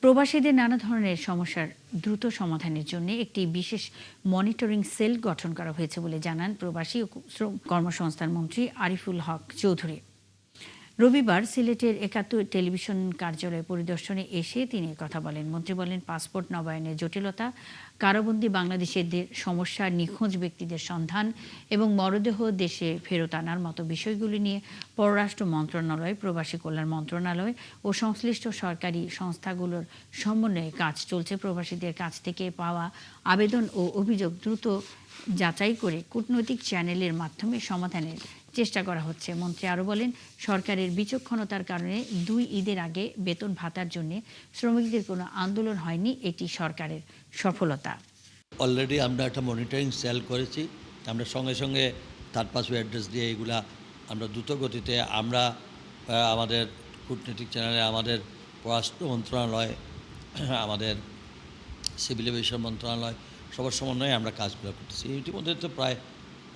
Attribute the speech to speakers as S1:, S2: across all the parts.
S1: প্রবাসীদের নানা ধরনের সমস্যার দ্রুত সমাধানের জন্য একটি বিশেষ মনিটরিং সেল গঠন করা হয়েছে বলে জানান প্রবাসী ও শ্রম কর্মসংস্থান মন্ত্রী আরিফুল হক চৌধুরী। রবিবার সিলেটের ৭১ টেলিভিশন কার্যালয় পরিদর্শনে এসে তিনি কথা বলেন। মন্ত্রী বলেন, পাসপোর্ট নবায়নের জটিলতা, কারাবন্দী বাংলাদেশিদের সমস্যা, নিখোঁজ ব্যক্তিদের সন্ধান এবং মরদেহ দেশে ফেরত আনার মতো বিষয়গুলি নিয়ে পররাষ্ট্র মন্ত্রণালয়, প্রবাসী কল্যাণ মন্ত্রণালয় ও সংশ্লিষ্ট সরকারি সংস্থাগুলোর সমন্বয়ে কাজ চলছে। প্রবাসীদের কাছ থেকে পাওয়া আবেদন ও অভিযোগ দ্রুত যাচাই করে কূটনৈতিক চ্যানেলের মাধ্যমে সমাধানের চেষ্টা করা হচ্ছে। মন্ত্রী আরও বলেন, সরকারের বিচক্ষণতার কারণে ২ ঈদের আগে বেতন ভাতার জন্য শ্রমিকদের কোনো আন্দোলন হয়নি। এটি সরকারের সফলতা।
S2: অলরেডি আমরা একটা মনিটরিং সেল করেছি। আমরা সঙ্গে সঙ্গে থার্ড পার্টি অ্যাড্রেস দিয়ে এগুলা আমরা দ্রুত গতিতে আমরা আমাদের কূটনৈতিক চ্যানেলে, আমাদের পররাষ্ট্র মন্ত্রণালয়, আমাদের সিভিল এভিয়েশন মন্ত্রণালয়, সবার সমন্বয়ে আমরা কাজগুলো করতেছি। ইতিমধ্যে তো প্রায়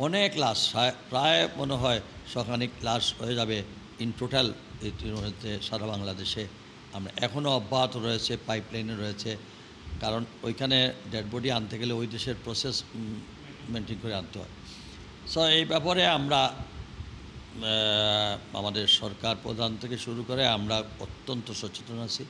S2: অনেক লাশ, প্রায় মনে হয় শখানেক লাশ হয়ে যাবে ইন টোটাল ইতিমধ্যে সারা বাংলাদেশে। আমরা এখনও অব্যাহত রয়েছে, পাইপলাইনে রয়েছে, কারণ ওইখানে ডেড বডি আনতে গেলে ওই দেশের প্রসেস মেনটেন করে আনতে হয়। সো এই ব্যাপারে আমরা আমাদের সরকার প্রধান থেকে শুরু করে আমরা অত্যন্ত সচেতন আছি।